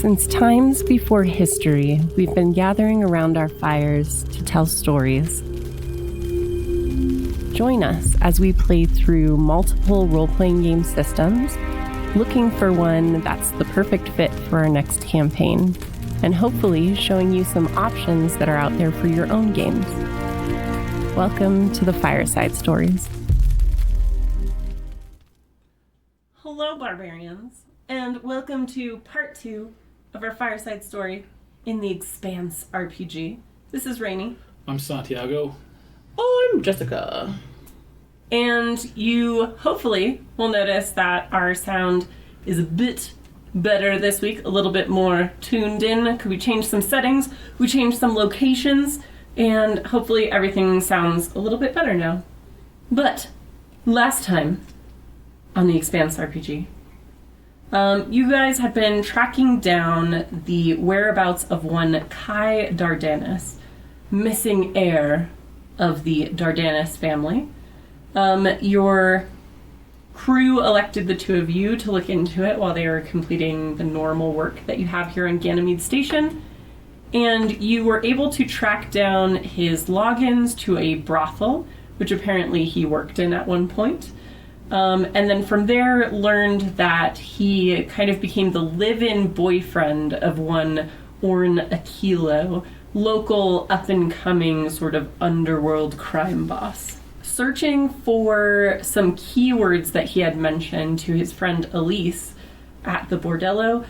Since times before history, we've been gathering around our fires to tell stories. Join us as we play through multiple role-playing game systems, looking for one that's the perfect fit for our next campaign, and hopefully showing you some options that are out there for your own games. Welcome to the Fireside Stories. Hello, barbarians, and welcome to part 2 of our Fireside story in the Expanse RPG. This is Rainey. I'm Santiago. I'm Jessica. And you hopefully will notice that our sound is a bit better this week, a little bit more tuned in. We changed some settings, we changed some locations, and hopefully everything sounds a little bit better now. But last time on the Expanse RPG, you guys had been tracking down the whereabouts of one Kai Dardanus, missing heir of the Dardanus family. Your crew elected the two of you to look into it while they were completing the normal work that you have here on Ganymede Station, and you were able to track down his logins to a brothel, which apparently he worked in at one point. And then from there learned that he kind of became the live-in boyfriend of one Orn Aquilo, local up-and-coming sort of underworld crime boss. Searching for some keywords that he had mentioned to his friend Elise at the bordello,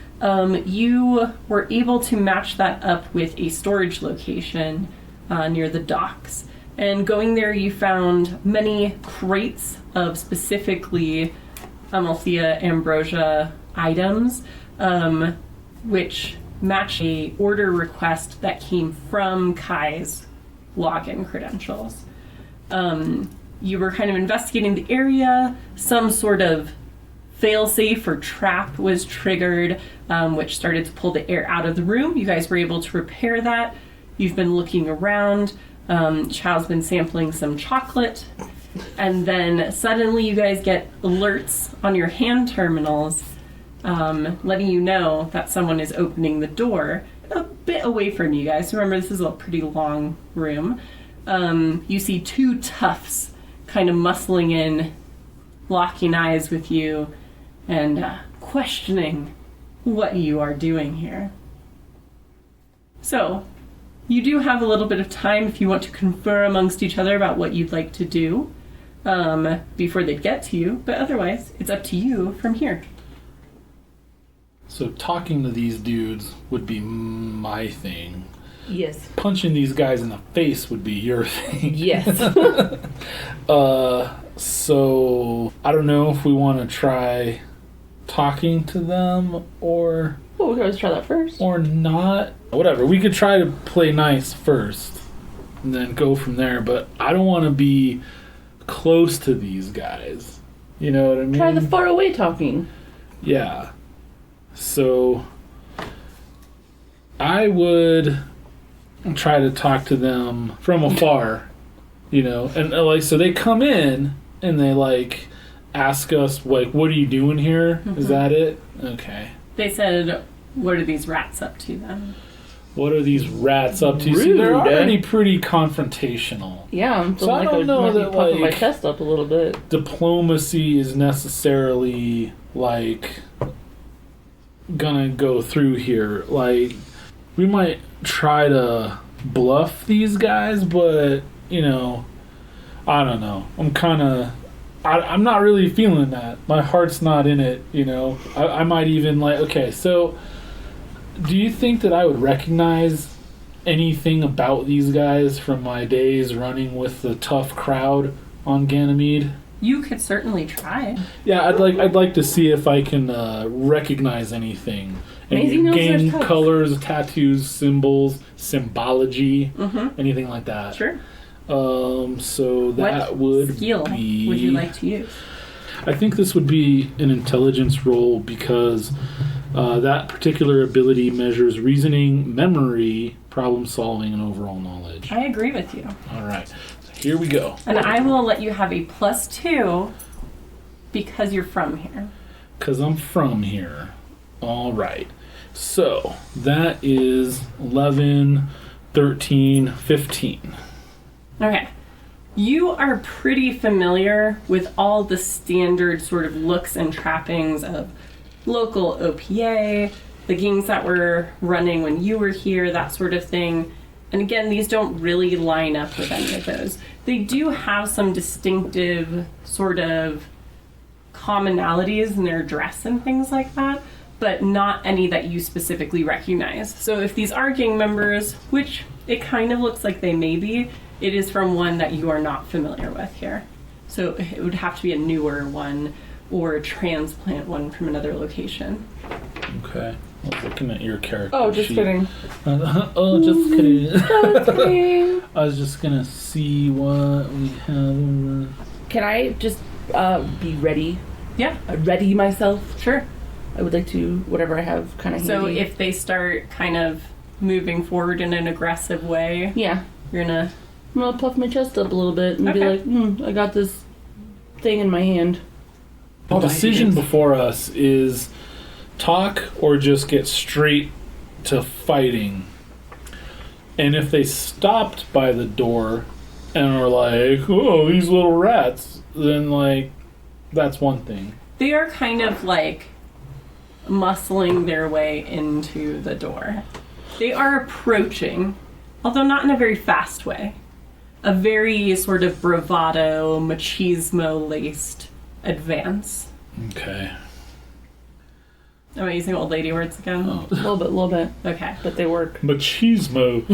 you were able to match that up with a storage location near the docks. And going there, you found many crates of specifically Amalthea Ambrosia items, which match a order request that came from Kai's login credentials. You were kind of investigating the area. Some sort of failsafe or trap was triggered, which started to pull the air out of the room. You guys were able to repair that. You've been looking around. Chao's been sampling some chocolate, and then suddenly you guys get alerts on your hand terminals letting you know that someone is opening the door a bit away from you guys. Remember, this is a pretty long room. You see two toughs kind of muscling in, locking eyes with you, and questioning what you are doing here. So, you do have a little bit of time if you want to confer amongst each other about what you'd like to do before they get to you, but otherwise, it's up to you from here. So talking to these dudes would be my thing. Yes. Punching these guys in the face would be your thing. Yes. So I don't know if we want to try talking to them or... Well, we could always try that first. Or not. Whatever. We could try to play nice first and then go from there, but I don't want to be close to these guys. You know what I mean? Try the far away talking. Yeah. So I would try to talk to them from afar, you know, and like, so they come in and they like ask us like, what are you doing here? Mm-hmm. Is that it? Okay. They said, what are these rats up to then? What are these rats up to? Rude, See, they're already pretty confrontational. Yeah, I'm so I don't know that puffing my chest up a little bit. Diplomacy is necessarily like gonna go through here. Like, we might try to bluff these guys, but you know, I don't know. I'm not really feeling that. My heart's not in it, you know. I might even like, okay, so do you think that I would recognize anything about these guys from my days running with the tough crowd on Ganymede? You could certainly try. Yeah, I'd like to see if I can recognize anything. Amazing Any gang colors, tattoos, symbols, symbology, anything like that. Sure. So that would skill be... would you like to use? I think this would be an intelligence roll because that particular ability measures reasoning, memory, problem solving, and overall knowledge. I agree with you. All right. So here we go. And I will let you have a +2 because you're from here. Because I'm from here. All right. So that is 11, 13, 15. Okay. You are pretty familiar with all the standard sort of looks and trappings of local OPA, the games that were running when you were here, that sort of thing. And again, these don't really line up with any of those. They do have some distinctive sort of commonalities in their dress and things like that, but not any that you specifically recognize. So if these are gang members, which it kind of looks like they may be, it is from one that you are not familiar with here. So it would have to be a newer one or a transplant one from another location. Okay. I was looking at your character Oh, just sheet. kidding. Oh, just kidding. Just kidding. I was just gonna see what we have. Can I just be ready? Yeah, Ready myself? sure. I would like to, whatever I have kind of So handy. if they start kind of moving forward in an aggressive way, Yeah. you're gonna... I'm gonna puff my chest up a little bit and be Okay. like, I got this thing in my hand. The All my decision hands. before us is talk or just get straight to fighting. And if they stopped by the door and are like, oh, these little rats, then, like, that's one thing. They are kind of like muscling their way into the door. They are approaching, although not in a very fast way. A very sort of bravado, machismo-laced advance. Okay. Am I using old lady words again? Oh. A little bit, Okay. but they work. Machismo.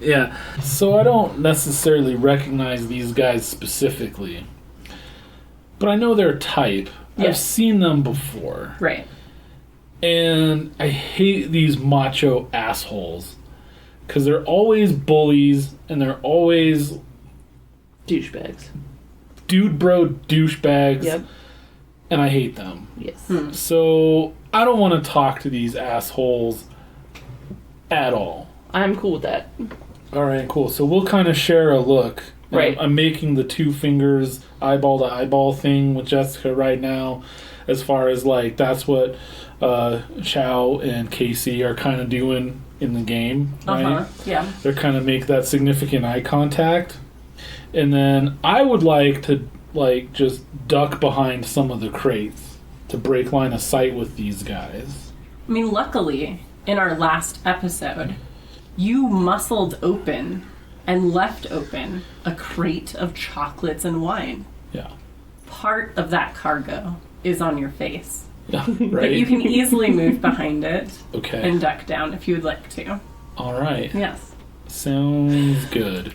Yeah. So I don't necessarily recognize these guys specifically. But I know their type. I've Yes. seen them before. Right. And I hate these macho assholes. Because they're always bullies and they're always Douchebags. dude bro douchebags. Yep. And I hate them. Yes. So I don't want to talk to these assholes at all. I'm cool with that. Alright, cool. So we'll kind of share a look. And Right. I'm making the 2 fingers eyeball to eyeball thing with Jessica right now. As far as like, that's what Chao and Casey are kind of doing in the game. Right? Uh-huh. Yeah. They're kind of make that significant eye contact. And then I would like to like just duck behind some of the crates to break line of sight with these guys. I mean, luckily, in our last episode, you muscled open and left open a crate of chocolates and wine. Yeah. Part of that cargo is on your face. Yeah, But right? you can easily move behind it Okay. and duck down if you would like to. All right. Yes. Sounds good.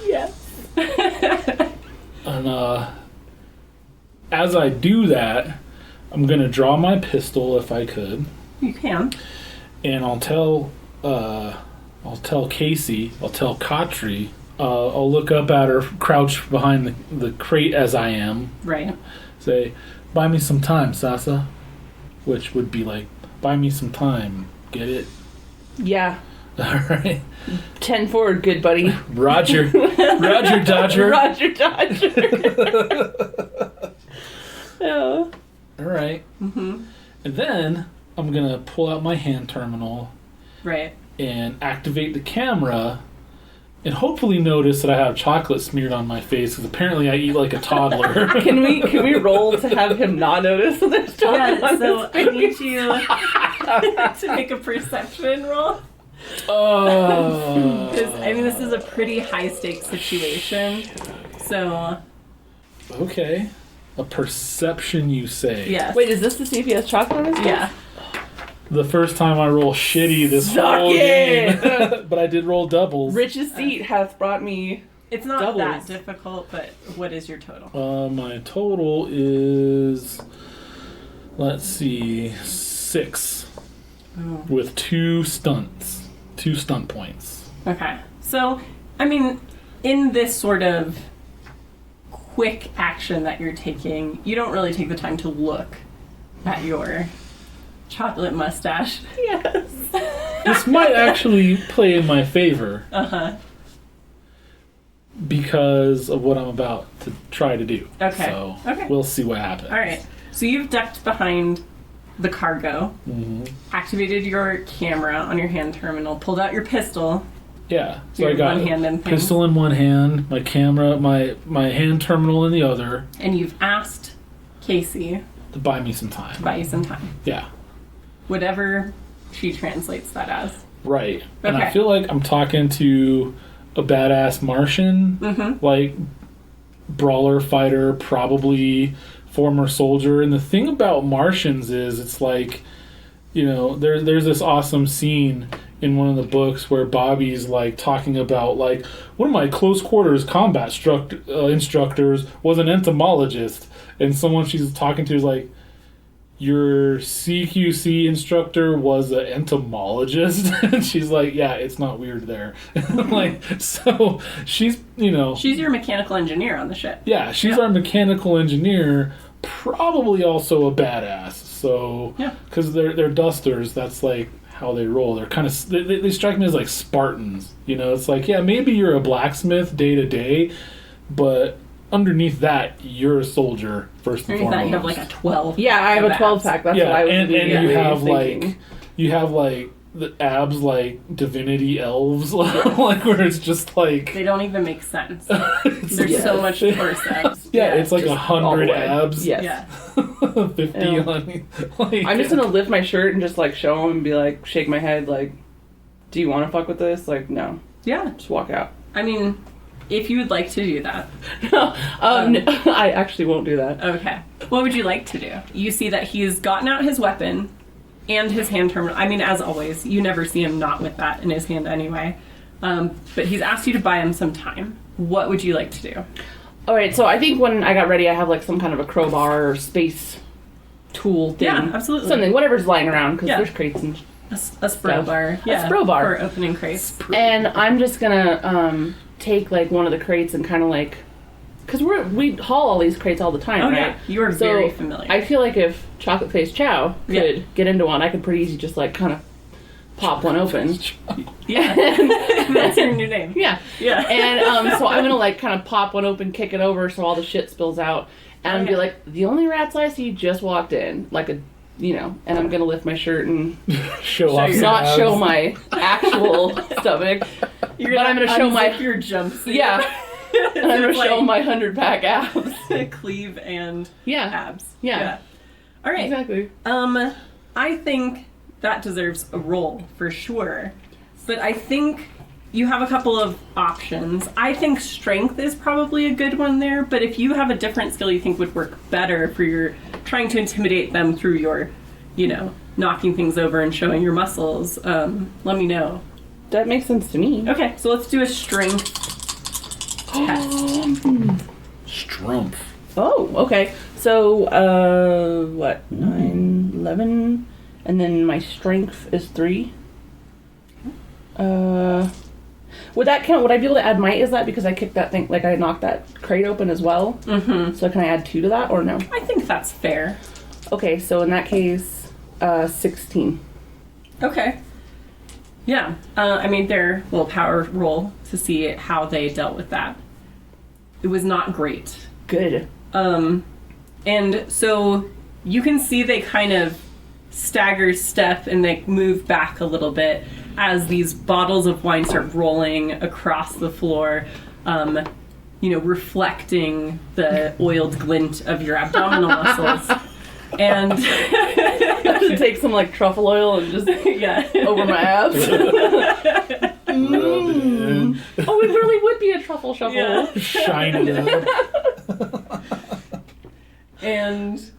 Yes. And as I do that, I'm gonna draw my pistol if I could, You can. and I'll tell Casey, I'll tell Katri, I'll look up at her, crouch behind the crate as I am, Right. say, "Buy me some time, Sasa," which would be like, "Buy me some time." Get it? Yeah. All right. 10 forward, good buddy. Roger. Roger, Dodger. Roger Dodger. Yeah. All right. Mm-hmm. And then I'm gonna pull out my hand terminal Right. and activate the camera, and hopefully notice that I have chocolate smeared on my face because apparently I eat like a toddler. Can we roll to have him not notice that there's chocolate Yeah, on so his I need face? you to make a perception roll. Oh. Because, I mean, this is a pretty high-stakes situation. So, Okay. A perception, you say? yes. Wait, is this to see if he has chocolate on his face? Yeah. The first time I roll shitty this Suck whole it! game, but I did roll doubles. Rich's seat hath brought me... It's not Doubles. that difficult, but what is your total? My total is, let's see, 6 Ooh. with 2 stunts. 2 stunt points. Okay. So, I mean, in this sort of quick action that you're taking, you don't really take the time to look at your chocolate mustache. Yes. This might actually play in my favor Uh-huh. because of what I'm about to try to do. Okay. So Okay. we'll see what happens. All right. So you've ducked behind the cargo, activated your camera on your hand terminal, pulled out your pistol. Yeah. So Your I got one-handed thing. pistol in one hand, my camera, my hand terminal in the other. And you've asked Casey To buy me some time. to buy you some time. Yeah. Whatever she translates that as. Right. And I Okay. feel like I'm talking to a badass Martian, like brawler fighter, probably former soldier. And the thing about Martians is it's like, you know, there's this awesome scene in one of the books where Bobby's like talking about like one of my close quarters combat instructors was an entomologist, and someone she's talking to is like, your CQC instructor was an entomologist? And she's like, yeah, it's not weird there. Like, so she's, you know... She's your mechanical engineer on the ship. Yeah, she's our mechanical engineer, probably also a badass. So, Yeah. because they're dusters, that's like how they roll. They're kind of... They strike me as like Spartans. You know, it's like, yeah, maybe you're a blacksmith day to day, but... underneath that, you're a soldier first and Underneath that, foremost. you have like a 12. Yeah, I have a 12 pack. That's what I was and you immediately have thinking. you have like the abs like divinity elves, like where it's just like They don't even make sense. it's There's Yes. so much torso. yeah, it's like just all 100 the way. abs, Yes. Yeah. 50 Yeah. on like, I'm just gonna lift my shirt and just like show him and be like, shake my head, like, do you want to fuck with this? Like, no, Yeah. just walk out. I mean, if you would like to do that. No, I actually won't do that. Okay. What would you like to do? You see that he's gotten out his weapon and his hand terminal. I mean, as always, you never see him not with that in his hand anyway. But he's asked you to buy him some time. What would you like to do? All right, so I think when I got ready, I have like some kind of a crowbar or space tool thing. Yeah, absolutely. Something, whatever's lying around, because Yeah. there's crates and... A spro Stuff. bar. Yeah. spro bar. For opening crates. And I'm just gonna take like one of the crates and kind of like... Because we haul all these crates all the time, Oh, right? yeah. You are So very familiar. I feel like if Chocolate Face Chow could Yeah. get into one, I could pretty easy just like kind of pop one open. Yeah. That's your new name. Yeah. Yeah. And so I'm gonna like kind of pop one open, kick it over so all the shit spills out, and I'm gonna be like, the only rats I see just walked in, like a, you know, and I'm gonna lift my shirt and show off your- not abs. show my actual stomach, You're but I'm gonna show my your jumpsuit. yeah, and I'm gonna show my 100-pack abs. cleave and Yeah. abs. Yeah. All right. Exactly. I think that deserves a roll for sure. But I think you have a couple of options. I think strength is probably a good one there, but if you have a different skill you think would work better for your trying to intimidate them through your, you know, knocking things over and showing your muscles, let me know. That makes sense to me. Okay, so let's do a strength test. Strumpf. Oh, okay. So, what? 9, 11, and then my strength is 3. Would that count? Would I be able to add might? Is that because I kicked that thing, like I knocked that crate open as well? Mm-hmm. So can I add 2 to that or no? I think that's fair. Okay, so in that case, 16. Okay. Yeah. I mean, their little power roll to see how they dealt with that. It was not great. Good. And so you can see they kind of stagger step and they move back a little bit as these bottles of wine start rolling across the floor, you know, reflecting the oiled glint of your abdominal muscles. And I have to take some like truffle oil and just yeah. over my abs. Rub it in. Oh, it really would be a truffle shuffle. Yeah. Shine it up. And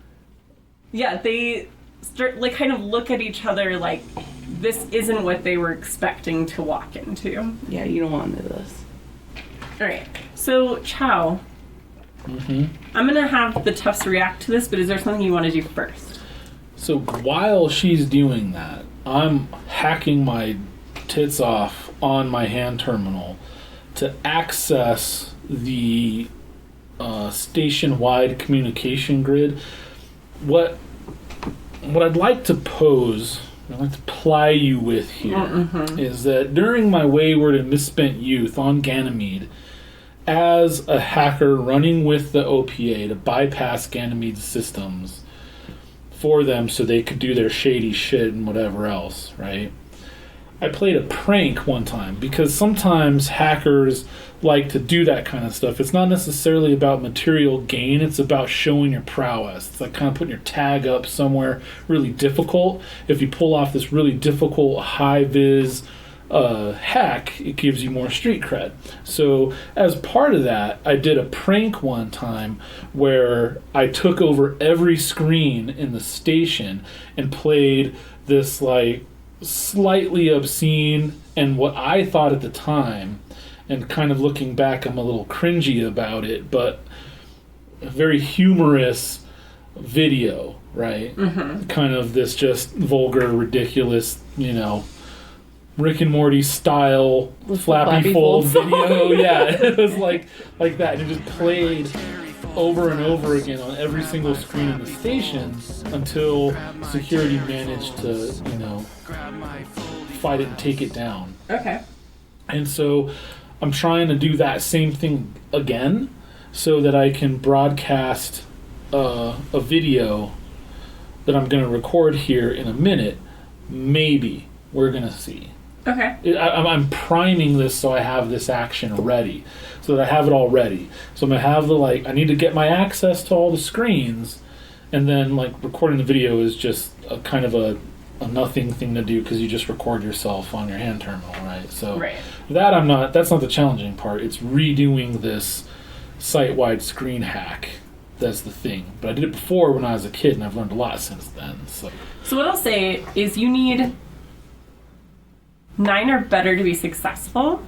yeah, they start like kind of look at each other like this isn't what they were expecting to walk into. Yeah, you don't want to do this. All right. So, Chao, I'm going to have the toughs react to this, but is there something you want to do first? So while she's doing that, I'm hacking my tits off on my hand terminal to access the station-wide communication grid. What I'd like to pose, I'd like to ply you with here, is that during my wayward and misspent youth on Ganymede, as a hacker running with the OPA to bypass Ganymede's systems, for them so they could do their shady shit and whatever else, right? I played a prank one time because sometimes hackers like to do that kind of stuff. It's not necessarily about material gain, it's about showing your prowess. It's like kind of putting your tag up somewhere really difficult. If you pull off this really difficult high-vis hack, it gives you more street cred. So as part of that, I did a prank one time where I took over every screen in the station and played this like slightly obscene, and what I thought at the time, and kind of looking back I'm a little cringy about it, but a very humorous video, right? Mm-hmm. Kind of this just vulgar, ridiculous, you know, Rick and Morty style flappy fold video. Yeah, it was like that, and it just played over and over again on every single screen in the station until security managed to, you know, fight it and take it down. Okay. And so I'm trying to do that same thing again so that I can broadcast a video that I'm going to record here in a minute. Maybe. We're going to see. Okay. I'm priming this so I have this action ready, so that I have it all ready. So I'm going to have the, like, I need to get my access to all the screens, and then, like, recording the video is just a kind of a nothing thing to do because you just record yourself on your hand terminal, right? So right. That's not the challenging part. It's redoing this site-wide screen hack. That's the thing. But I did it before when I was a kid, and I've learned a lot since then. So what I'll say is you need 9 or better to be successful,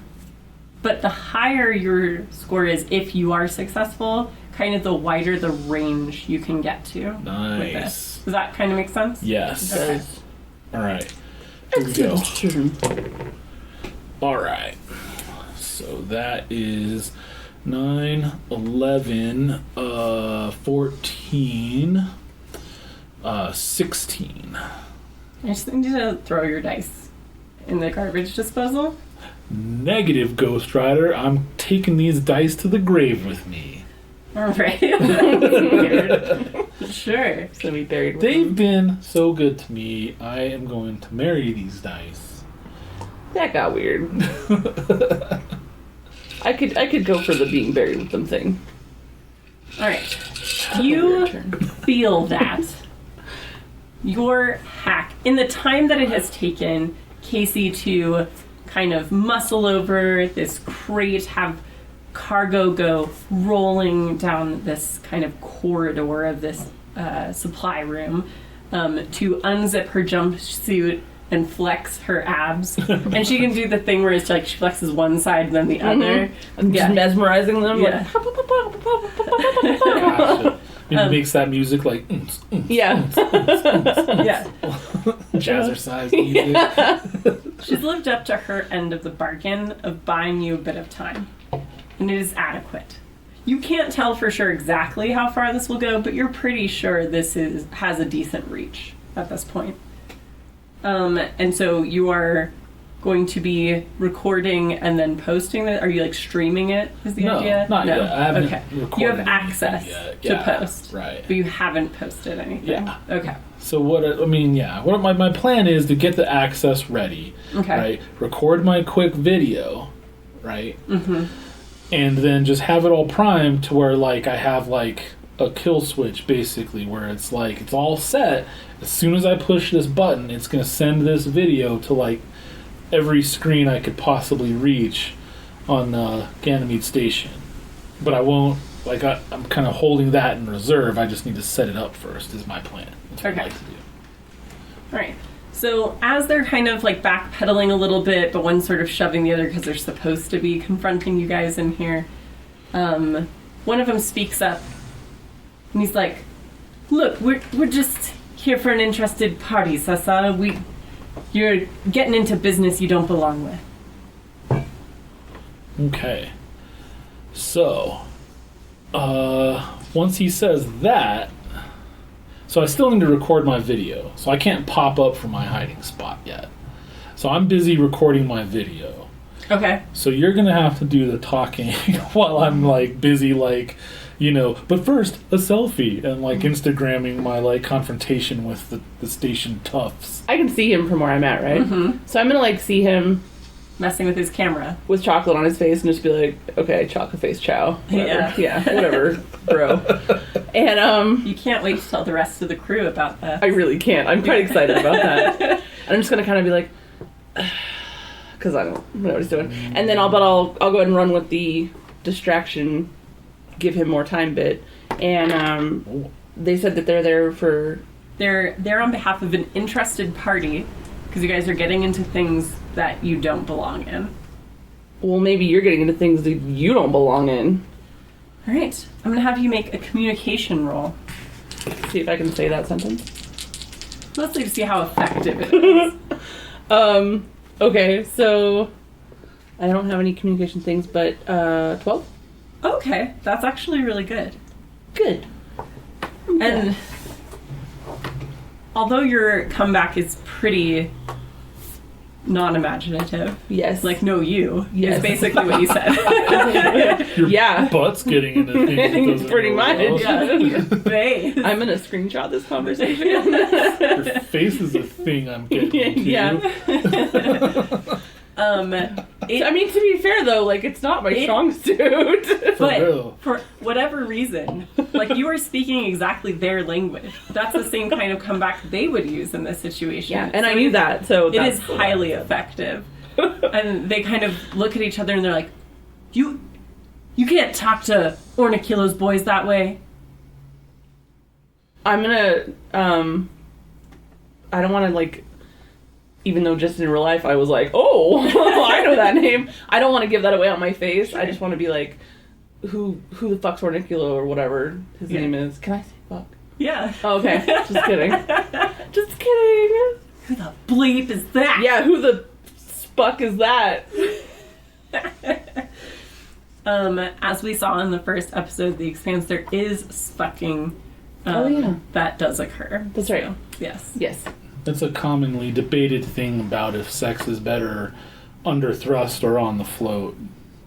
but the higher your score is if you are successful, kind of the wider the range you can get to. Nice. With this. Does that kind of make sense? Yes. Okay. All right. Here we go. All right. So that is 9, 11, 14, 16. I just need you to throw your dice in the garbage disposal. Negative, Ghost Rider. I'm taking these dice to the grave with me. All right. Weird. Sure. So we buried with They've them. been so good to me. I am going to marry these dice. That got weird. I could go for the being buried with them thing. All right. You feel that your hack, in the time that it has taken Casey to kind of muscle over this crate, have cargo go rolling down this kind of corridor of this supply room, to unzip her jumpsuit and flex her abs. And she can do the thing where it's like she flexes one side and then the other. I'm just mesmerizing them. Yeah. Gotcha. It makes that music like Yeah. Yeah. jazzercise music. She's lived up to her end of the bargain of buying you a bit of time. And it is adequate. You can't tell for sure exactly how far this will go, but you're pretty sure this has a decent reach at this point. And so you are going to be recording and then posting it? Are you like streaming it is the idea? Not yet. I haven't Okay. recorded You have anything access yet. to Yeah, post. right. But you haven't posted anything. Yeah. Okay. So what my plan is to get the access ready, Okay. right? Record my quick video, right? Mm-hmm. And then just have it all primed to where like I have like a kill switch basically where it's like it's all set. As soon as I push this button, it's gonna send this video to like every screen I could possibly reach on Ganymede Station. But I won't I'm kind of holding that in reserve. I just need to set it up first. Is my plan. That's what Okay. I'd like to do. All right. So as they're kind of like backpedaling a little bit, but one's sort of shoving the other because they're supposed to be confronting you guys in here, one of them speaks up and he's like, "Look, we're just here for an interested party, Sasana. You're getting into business you don't belong with." Okay. So, once he says that, so I still need to record my video. So I can't pop up from my hiding spot yet. So I'm busy recording my video. Okay. So you're going to have to do the talking while I'm like busy like but first a selfie and like Instagramming my like confrontation with the station toughs. I can see him from where I'm at, right? Mm-hmm. So I'm gonna like see him Messing with his camera. with chocolate on his face and just be like, okay, chocolate face Chow. Whatever. Yeah, whatever, bro. And You can't wait to tell the rest of the crew about that. I really can't. I'm quite excited about that. And I'm just gonna kind of be like, because I don't know what he's doing. And then I'll go ahead and run with the distraction, give him more time bit. And they said that they're there for. They're there on behalf of an interested party because you guys are getting into things that you don't belong in. Well, maybe you're getting into things that you don't belong in. All right, I'm gonna have you make a communication roll, See if I can say that sentence. mostly to see how effective it is. Okay, so I don't have any communication things, but 12. Okay, that's actually really good. Good. And although your comeback is pretty non-imaginative, Yes. like no you, Yes. is basically what you said. Your Yeah. butt's getting into things. It doesn't Pretty go much. well. Yeah, your face. I'm gonna screenshot this conversation. Your face is a thing I'm getting into. Yeah. I mean, to be fair though, like it's not my strong suit. For But real. for whatever reason, like you are speaking exactly their language. That's the same kind of comeback they would use in this situation. Yeah, and I knew that, so It is highly effective. And they kind of look at each other and they're like, You can't talk to Ornikilo's boys that way. I'm gonna. I don't want to like. Even though just in real life I was like, oh, I know that name. I don't want to give that away on my face. Sure. I just want to be like, who the fuck's Ornicula or whatever his name is. Can I say fuck? Yeah. Oh, okay, just kidding. Just kidding. Who the bleep is that? Yeah, who the fuck is that? As we saw in the first episode of The Expanse, there is fucking Oh, yeah. that does occur. That's right. Yes. Yes. That's a commonly debated thing about if sex is better under thrust or on the float.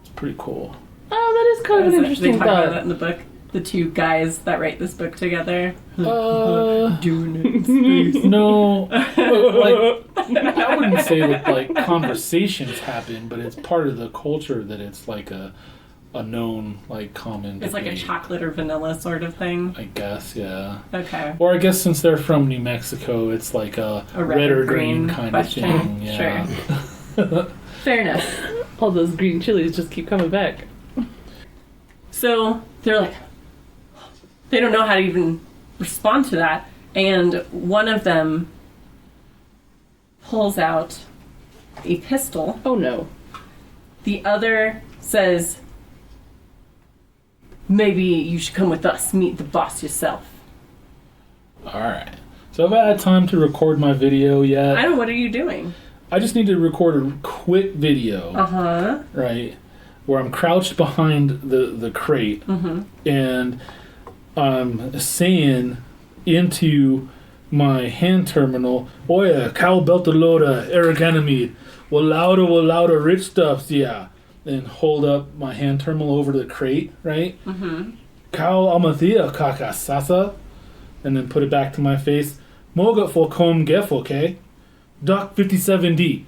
It's pretty cool. Oh, that is kind of an They interesting talk about that thought. in the book. The two guys that write this book together. Doing it in space. No, like I wouldn't say that like conversations happen, but it's part of the culture that it's like a known like common. It's like a debate, chocolate or vanilla sort of thing. I guess, yeah. Okay. Or I guess since they're from New Mexico, it's like a red or green kind question. of thing. Yeah. Sure. Fair enough. All those green chilies just keep coming back. So they're like, they don't know how to even respond to that. And one of them pulls out a pistol. Oh no. The other says, maybe you should come with us, meet the boss yourself. All right. So have I had time to record my video yet? I don't know, what are you doing? I just need to record a quick video, Uh-huh. right, where I'm crouched behind the crate, and I'm saying into my hand terminal, Oya, Cal Beltalota, Eriganamid, Walauda, rich stuffs, yeah. And hold up my hand terminal over to the crate, right? Cal Amathia, Kaka, Sasa. And then put it back to my face. Moga for com gef, okay? Doc 57D.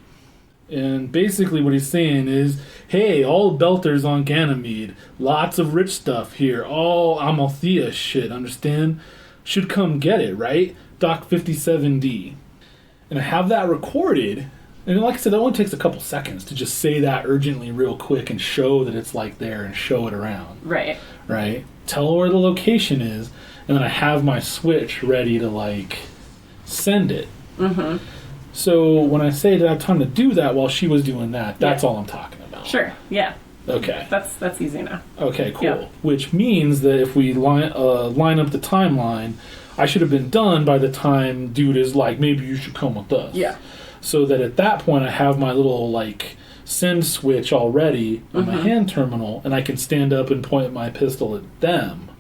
And basically what he's saying is, hey, all belters on Ganymede, lots of rich stuff here, all Amalthea shit, understand? Should come get it, right? Doc 57D. And I have that recorded, and like I said, that only takes a couple seconds to just say that urgently real quick and show that it's like there and show it around, Right. right? Tell where the location is, and then I have my switch ready to like send it. So when I say that I have time to do that while she was doing that, that's all I'm talking about. Sure. Yeah. Okay. That's easy enough. Okay, cool. Yeah. Which means that if we line up the timeline, I should have been done by the time dude is like, maybe you should come with us. Yeah. So that at that point I have my little like send switch already on my hand terminal, and I can stand up and point my pistol at them.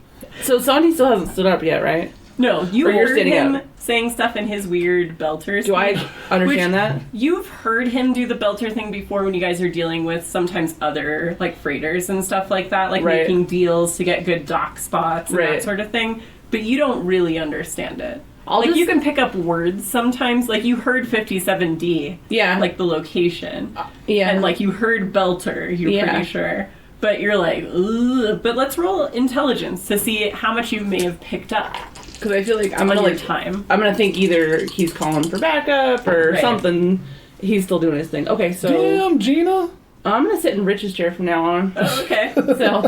So Santi still hasn't stood up yet, right? No, you Or you're heard standing him up. saying stuff in his weird belter. Do I understand that? You've heard him do the belter thing before when you guys are dealing with sometimes other like freighters and stuff like that, like Right. making deals to get good dock spots and Right. that sort of thing. But you don't really understand it. I'll like just- you can pick up words sometimes. Like you heard 57D, Yeah. like the location, Yeah. and like you heard belter. You're Yeah. pretty sure. But you're like, ugh. But let's roll intelligence to see how much you may have picked up Because I feel like I'm on gonna your like time. I'm gonna think either he's calling for backup or Right. something. He's still doing his thing. Okay, so Damn, Gina. I'm gonna sit in Rich's chair from now on. Oh, okay. So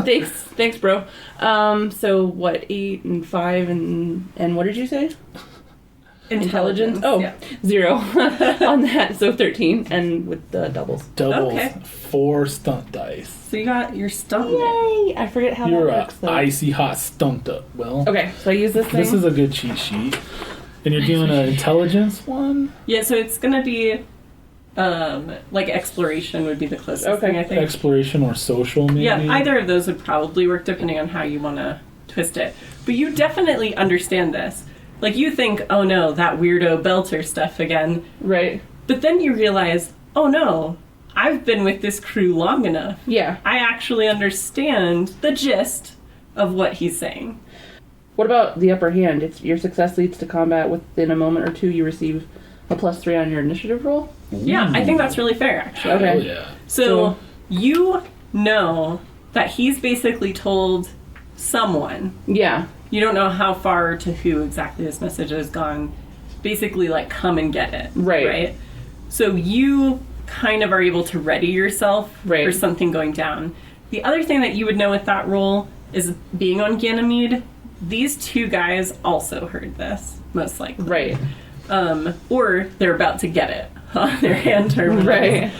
thanks, bro. So what? 8 and 5 and what did you say? Intelligence. Oh, Yeah. 0 on that. So 13, and with the doubles. Doubles. Okay. 4 stunt dice. So you got your stunt. Yay! I forget how You're that a works though. icy hot stunter. Well, Okay, so I use this thing. this is a good cheat sheet. And you're doing an intelligence one? Yeah, so it's gonna be like exploration would be the closest Okay. thing, I think. Exploration or social, maybe? Yeah, either of those would probably work depending on how you want to twist it. But you definitely understand this. Like you think, oh no, that weirdo belter stuff again. right. But then you realize, oh no, I've been with this crew long enough. Yeah. I actually understand the gist of what he's saying. What about the upper hand? It's your success leads to combat within a moment or two. You receive a +3 on your initiative roll. Yeah, I think that's really fair, actually. Okay. Oh, yeah. So you know that he's basically told someone. Yeah. You don't know how far to who exactly this message has gone. Basically, like, come and get it. Right. So you kind of are able to ready yourself Right. for something going down. The other thing that you would know with that role is being on Ganymede, these two guys also heard this, most likely. Right. Or they're about to get it on their hand terminals. Right.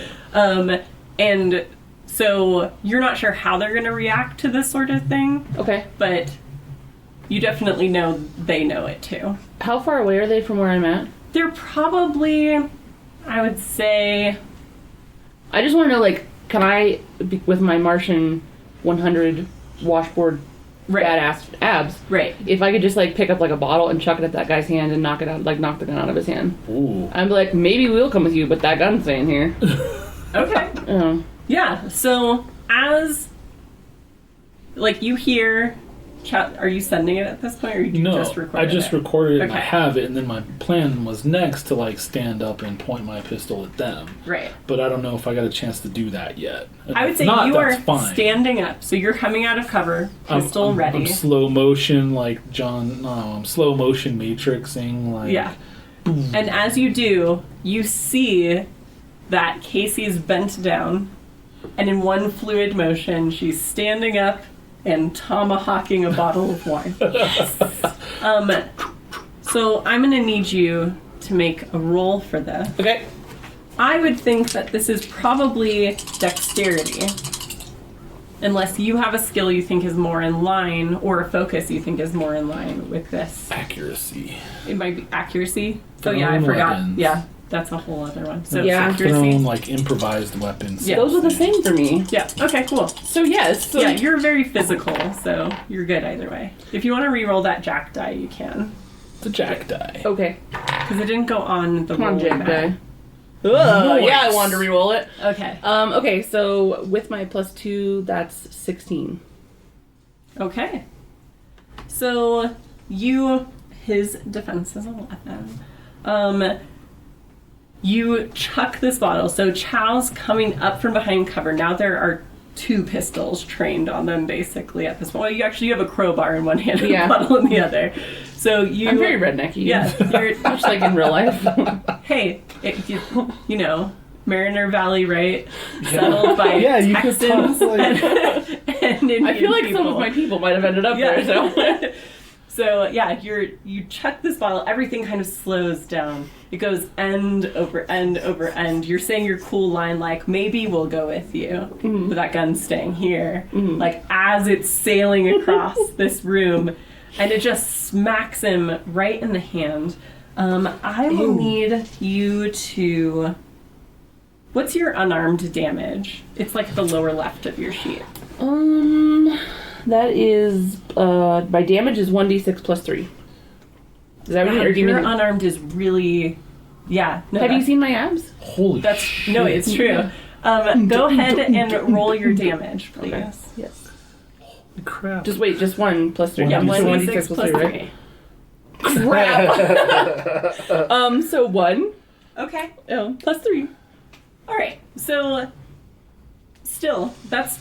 And so you're not sure how they're going to react to this sort of thing, Okay. but you definitely know they know it too. How far away are they from where I'm at? They're probably, I would say, I just want to know, like, can I, with my Martian 100 washboard right, badass abs, right. if I could just, like, pick up, like, a bottle and chuck it at that guy's hand and knock it out, like, knock the gun out of his hand. Ooh. I'd be like, maybe we'll come with you, but that gun's staying here. Okay. Oh. Yeah, so as, like, you hear, are you sending it at this point, or you No, just recorded I just it? recorded it and I Okay. have it, and then my plan was next to like stand up and point my pistol at them. Right. But I don't know if I got a chance to do that yet. If I would say not, you are that's fine. standing up, so you're coming out of cover, pistol ready. I'm slow motion like John. No, I'm slow motion matrixing like. Yeah. And as you do, you see that Casey's bent down, and in one fluid motion, she's standing up and tomahawking a bottle of wine. So I'm going to need you to make a roll for this. Okay. I would think that this is probably dexterity. Unless you have a skill you think is more in line, or a focus you think is more in line with this. Accuracy. It might be accuracy. So Thrown yeah, I forgot. weapons. Yeah, that's a whole other one. So Yeah. accuracy. Thrown like improvised weapons. Yeah. Those are the same for me. Yeah. Okay. Cool. So, yes. So Yeah, you're very physical, so you're good either way. If you want to re-roll that jack die, you can, The jack die. Okay. because it didn't go on the Come on, rolling Jack mat. guy. Ugh, yeah, I wanted to re-roll it. Okay. Okay, so with my +2, that's 16. Okay. So his defense is 11. You chuck this bottle. So Chao's coming up from behind cover. Now there are 2 pistols trained on them basically at this point. Well, you actually have a crowbar in one hand and Yeah. a bottle in the other. So you. I'm very rednecky. Yeah. You're, Much like in real life. hey, you know, Mariner Valley, right? Settled by Yeah, you could Texans talk like- and Indian I feel like people. some of my people might have ended up Yeah. there, so. So yeah, you chuck this bottle, everything kind of slows down. It goes end over end over end. You're saying your cool line like, maybe we'll go with you, but that gun's staying here. Like as it's sailing across this room, and it just smacks him right in the hand. I will need you to... What's your unarmed damage? It's like the lower left of your sheet. That is, my damage is 1d6 +3. Is that what you, or do you Your mean? unarmed is really, yeah. No, Have you seen my abs? Holy That's shit. no, it's true. Go ahead and roll your damage, please. Okay. Yes. Holy crap. Just wait, just 1 plus 3. Yeah, 1d6 plus 3. right? Crap. So 1. Okay. Oh, plus 3. All right. So, still, that's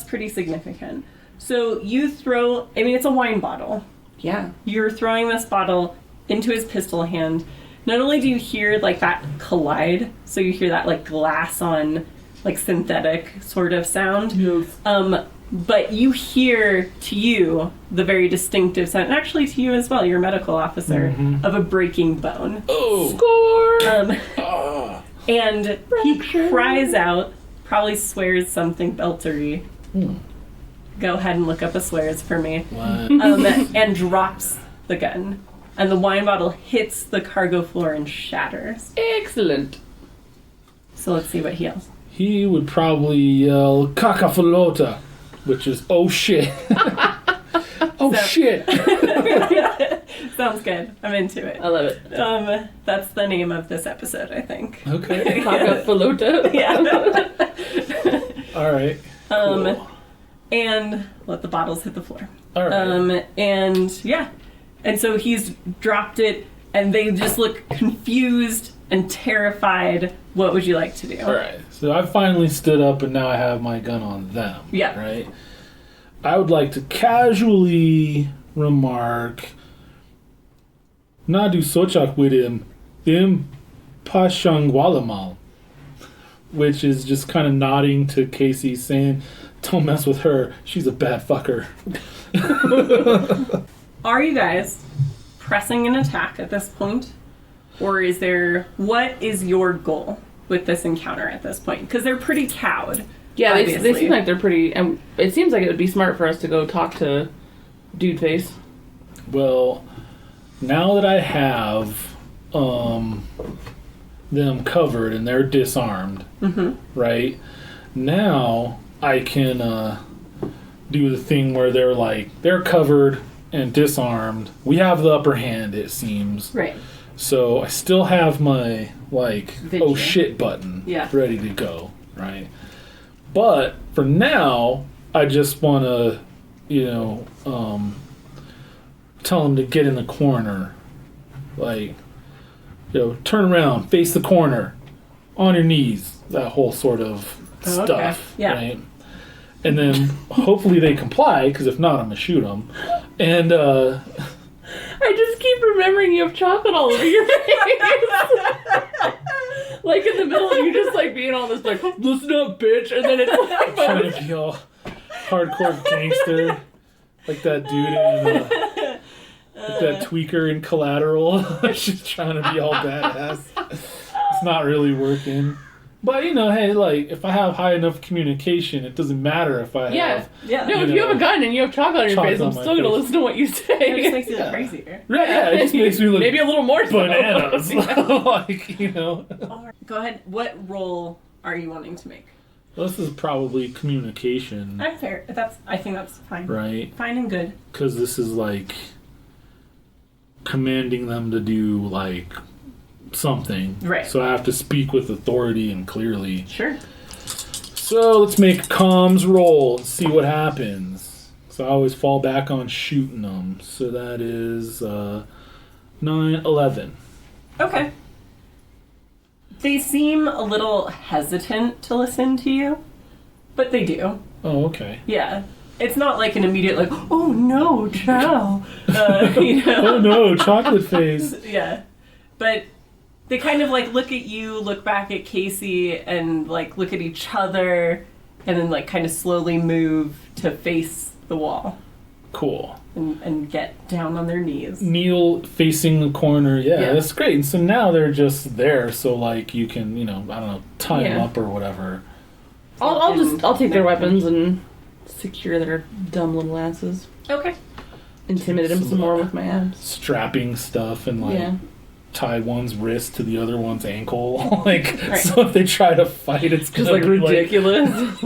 pretty significant. So you throw. I mean, it's a wine bottle. Yeah. You're throwing this bottle into his pistol hand. Not only do you hear like that collide, so you hear that like glass on like synthetic sort of sound. Yes. But you hear to you the very distinctive sound, and actually to you as well, you're a medical officer, of a breaking bone. Oh. Score! And he cries out, probably swears something beltery. Go ahead and look up a swears for me. What? And drops the gun. And the wine bottle hits the cargo floor and shatters. Excellent. So let's see what he yells. He would probably yell, Kaka Felota, which is, oh shit. Oh shit. Sounds good. I'm into it. I love it. That's the name of this episode, I think. Okay. Kaka Felota. Yeah. All right. Cool. And let the bottles hit the floor. All right. And yeah. And so he's dropped it, and they just look confused and terrified. What would you like to do? All right. So I finally stood up, and now I have my gun on them. Yeah. Right? I would like to casually remark, Nadu sochak with him, Pashangwalamal, which is just kind of nodding to Casey, saying, don't mess with her. She's a bad fucker. Are you guys pressing an attack at this point? Or is there... What is your goal with this encounter at this point? Because they're pretty cowed. Yeah, they obviously. seem like they're pretty... And it seems like it would be smart for us to go talk to Dude Face. Well, now that I have them covered and they're disarmed, right? Now I can do the thing where they're covered and disarmed. We have the upper hand, it seems. Right. So I still have my Vigil. oh shit button Yeah. ready to go, right? But for now, I just want to, tell them to get in the corner, turn around, face the corner, on your knees, that whole sort of stuff, okay. Yeah. right? And then hopefully they comply, because if not, I'm gonna shoot them. And I just keep remembering you have chocolate all over your face. Like in the middle of you just like being all this like, listen up, bitch. And then it's like, trying to be all hardcore gangster, like that dude in like that tweaker in Collateral. Just trying to be all badass. It's not really working. But hey, if I have high enough communication, it doesn't matter if I have. Yeah. no, if you have a gun and you have chocolate on your face, I'm still going to listen to what you It just say. makes you look crazier. Right, yeah, it just makes me look Maybe a little more so. bananas. All right. Go ahead. What role are you wanting to make? This is probably communication, I'm fair. I think that's fine. right? Fine and good. Because this is commanding them to do something. Right. So I have to speak with authority and clearly. Sure. So let's make a comms roll and see what happens. So I always fall back on shooting them. So that is 9, 11. Okay. They seem a little hesitant to listen to you, but they do. Oh, okay. Yeah. It's not like an immediate oh no, Chao. Oh no, chocolate face. Yeah. But they kind of look at you, look back at Casey, and look at each other, and then kind of slowly move to face the wall. Cool. And get down on their knees. Kneel facing the corner. Yeah, Yeah. that's great. And so now they're just there. So you can, I don't know, tie them Yeah. up or whatever. I'll take their weapons and secure their dumb little asses. Okay. Intimidate them some more with my abs. Strapping stuff and Yeah. tie one's wrist to the other one's ankle. So if they try to fight, it's Just gonna be ridiculous.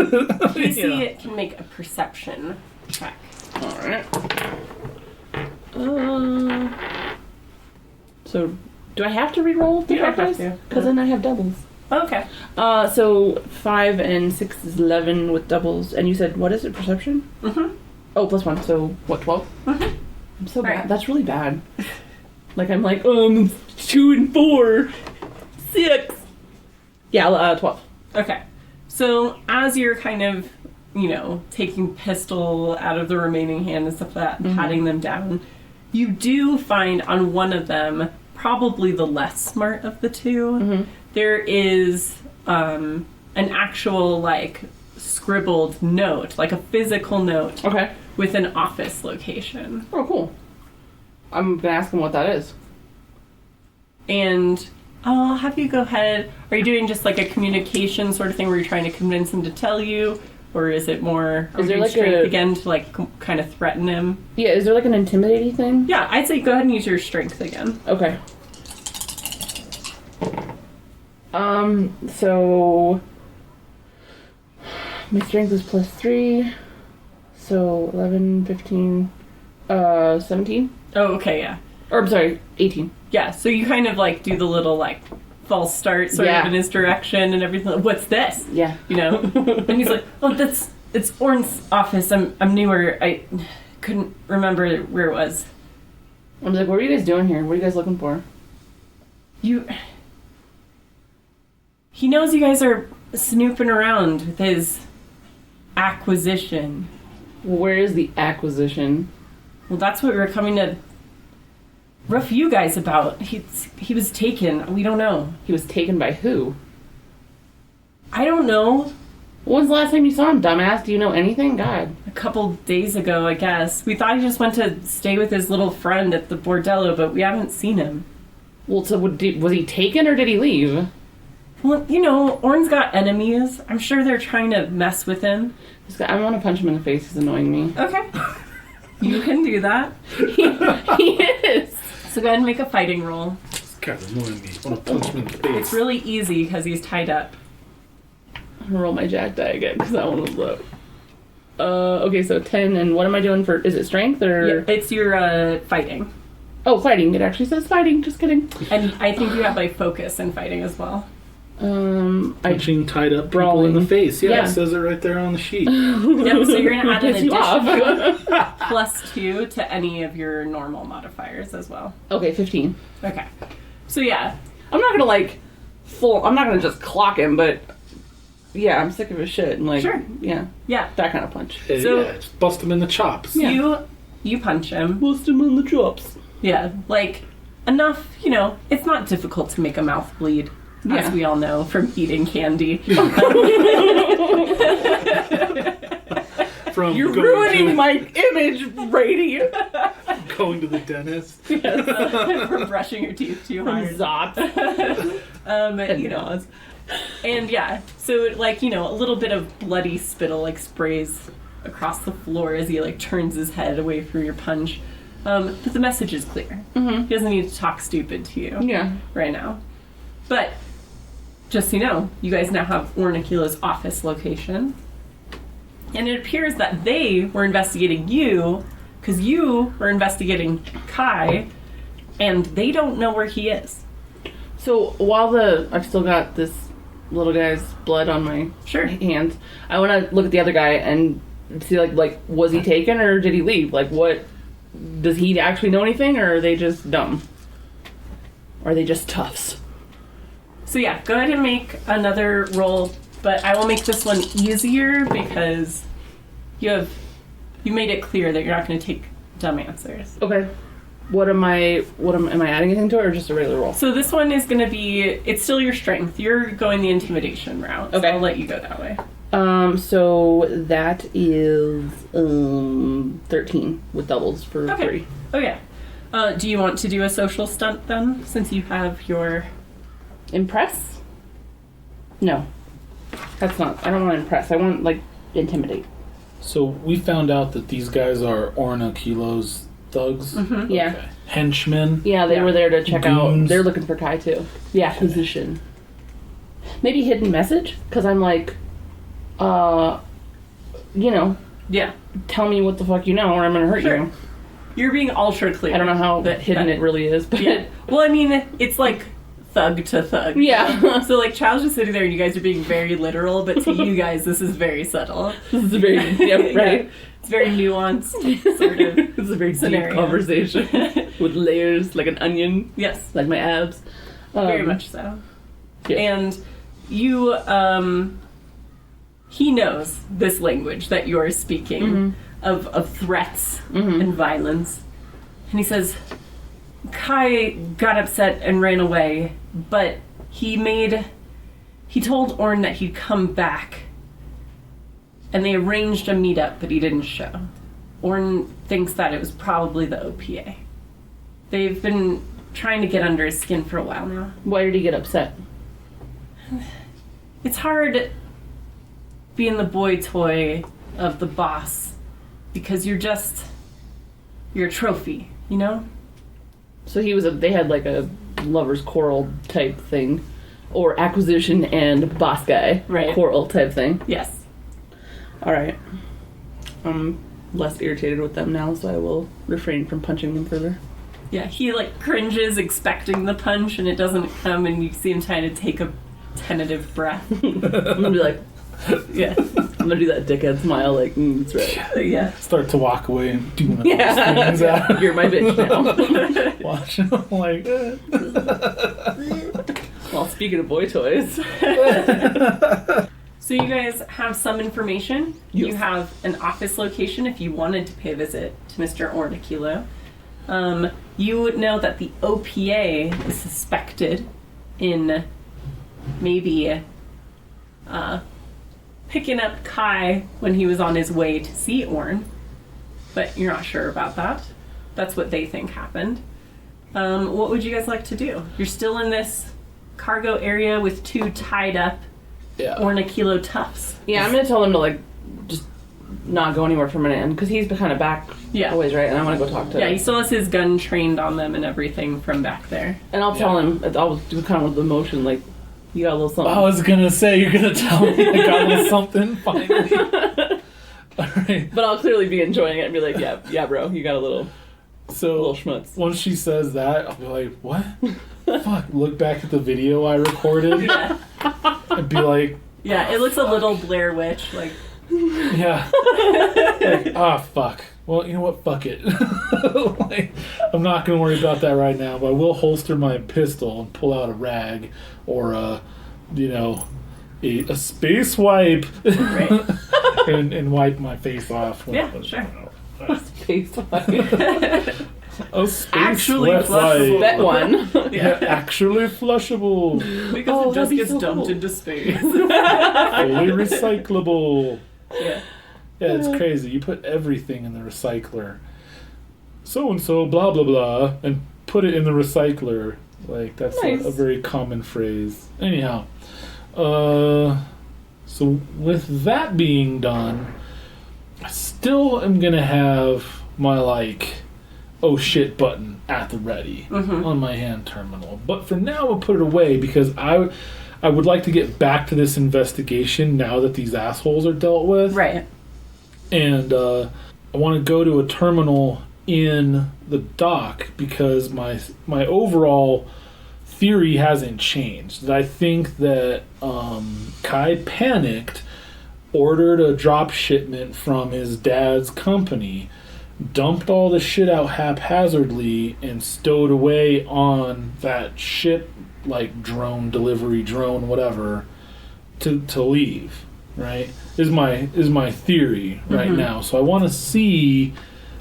Casey Yeah. can make a perception check. Alright. So, do I have to re-roll the You don't have dice? to. Because then I have doubles. Okay. So 5 and 6 is 11 with doubles. And you said, what is it, perception? Mm-hmm. Oh, +1. So, what, 12? Mm-hmm. I'm so Right. bad. That's really bad. Like, I'm like, 2 and 4. 6. Yeah, 12. Okay. So as you're kind of, taking pistol out of the remaining hand and stuff like that, and patting them down, you do find on one of them, probably the less smart of the two, there is an actual, like, scribbled note, like a physical note. Okay. With an office location. Oh, cool. I'm gonna ask him what that is. And I'll have you go ahead. Are you doing just like a communication sort of thing where you're trying to convince him to tell you? Or is it more, Is there like strength again to like kind of threaten him? Yeah, is there like an intimidating thing? Yeah, I'd say go ahead and use your strength again. Okay. So my strength is +3. So 11, 15, 17? Oh, okay, yeah. Or I'm sorry, 18. Yeah, so you kind of like do the little like false start sort of in his direction and everything. What's this? Yeah. And he's like, oh, it's Orn's office. I'm newer. I couldn't remember where it was. I'm like, what are you guys doing here? What are you guys looking for? He knows you guys are snooping around with his acquisition. Where is the acquisition? Well, that's what we were coming to rough you guys about. He was taken. We don't know. He was taken by who? I don't know. When's the last time you saw him, dumbass? Do you know anything? God. A couple days ago, I guess. We thought he just went to stay with his little friend at the bordello, but we haven't seen him. Well, so was he taken or did he leave? Well, Orn's got enemies. I'm sure they're trying to mess with him. This guy, I want to punch him in the face. He's annoying me. Okay. You can do that. He is. So go ahead and make a fighting roll. This guy's annoying me. I want to punch him in the face. It's really easy because he's tied up. I'm gonna roll my jack die again because that one was low. Okay, so 10, and what am I doing for, is it strength or? Yeah, it's your fighting. Oh, fighting. It actually says fighting. Just kidding. And I think you have like focus in fighting as well. Punching tied up people brawling. in the face. Yeah, Yeah. it says it right there on the sheet. Yep, so you're gonna add an Piss you additional off. +2 to any of your normal modifiers as well. Okay, 15. Okay. So yeah. I'm not gonna I'm not gonna just clock him, but yeah, I'm sick of his shit and Sure. yeah, Yeah. that kind of punch. So- Yeah, just bust him in the chops. Yeah. You punch him. Bust him on the chops. Yeah. Like enough, it's not difficult to make a mouth bleed. Yeah. As we all know from eating candy. From You're going ruining to, my image, Brady. going to the dentist. For brushing your teeth too hard. Zots. And yeah, so a little bit of bloody spittle sprays across the floor as he turns his head away from your punch. But the message is clear. Mm-hmm. He doesn't need to talk stupid to you Yeah. right now. But just so you know, you guys now have Ornikila's office location. And it appears that they were investigating you because you were investigating Kai, and they don't know where he is. So while I've still got this little guy's blood on my hands, I want to look at the other guy and see like was he taken or did he leave? Like what, does he actually know anything or are they just dumb? Or are they just toughs? So yeah, go ahead and make another roll, but I will make this one easier because you made it clear that you're not going to take dumb answers. Okay. Am I adding anything to it or just a regular roll? So this one is going to be, it's still your strength. You're going the intimidation route. So Okay. I'll let you go that way. So that is 13 with doubles for 3. Oh yeah. Do you want to do a social stunt then, since you have your... Impress? No. That's not, I don't want to impress. I want, intimidate. So we found out that these guys are Orna Kilo's thugs. Mm-hmm. Yeah. Okay. Henchmen. Yeah, they were there to check out. Goons. They're looking for Kai too. Yeah, position. Maybe hidden message? Because I'm Yeah. tell me what the fuck you know or I'm going to hurt Sure. you. You're being ultra clear. I don't know how hidden it really is, but Yeah. Well, I mean, it's like thug to thug. yeah. So like Chow's just sitting there and you guys are being very literal, but to you guys this is very subtle. This is a very right. Yeah. It's very nuanced, sort of. It's a very scenario. deep conversation with layers like an onion, Yes, like my abs. very much so. Yeah. And you, he knows this language that you're speaking of threats and violence. And he says, Kai got upset and ran away, but he told Orn that he'd come back. And they arranged a meetup, but he didn't show. Orn thinks that it was probably the OPA. They've been trying to get under his skin for a while now. Why did he get upset? It's hard being the boy toy of the boss because you're a trophy, you know? So they had like a lover's quarrel type thing, or acquisition and boss guy quarrel type thing. Yes. All right. I'm less irritated with them now, so I will refrain from punching them further. Yeah, he like cringes expecting the punch and it doesn't come and you see him trying to take a tentative breath. I'm gonna be like, Yeah. I'm gonna do that dickhead smile, like, that's right. Yeah. Start to walk away and do one of Yeah. those things out. You're my bitch now. Watch him like, Well, speaking of boy toys. So you guys have some information. Yes. You have an office location if you wanted to pay a visit to Mr. Ornikilo. You know that the OPA is suspected in maybe picking up Kai when he was on his way to see Orn, but you're not sure about that. That's what they think happened. What would you guys like to do? You're still in this cargo area with two tied up Ornikilo toughs. Yeah, I'm gonna tell him to, like, just not go anywhere for a minute, because he's kind of back always, right? And I want to go talk to him. Yeah, he still has his gun trained on them and everything from back there. And I'll tell him, I'll do kind of with the motion, like, you got a little something. I was gonna say, you're gonna tell me I got a little something, finally. Alright. But I'll clearly be enjoying it and be like, yeah, bro, you got a little schmutz. Once she says that, I'll be like, what? Fuck, look back at the video I recorded. Yeah. I'd be like, Yeah, it looks a little Blair Witch, like. yeah. Like, fuck. Well, you know what? Fuck it. Like, I'm not going to worry about that right now, but I will holster my pistol and pull out a rag or a space wipe Right. and wipe my face off. Yeah, sure. Face wipe. A space Actually wet flushable. wipe. Bet one. Yeah, actually flushable. Because it just that'd be gets so dumped cool. into space. Fully recyclable. Yeah. Yeah, it's crazy. You put everything in the recycler. So-and-so, blah, blah, blah, and put it in the recycler. Like, that's Nice. a very common phrase. Anyhow. So with that being done, I still am going to have my, like, oh shit button at the ready on my hand terminal. But for now, I'll put it away because I would like to get back to this investigation now that these assholes are dealt with. Right. And I want to go to a terminal in the dock because my overall theory hasn't changed. I think that Kai panicked, ordered a drop shipment from his dad's company, dumped all the shit out haphazardly, and stowed away on that ship, like delivery drone, whatever, to leave. Right? Is my theory right now. So I want to see,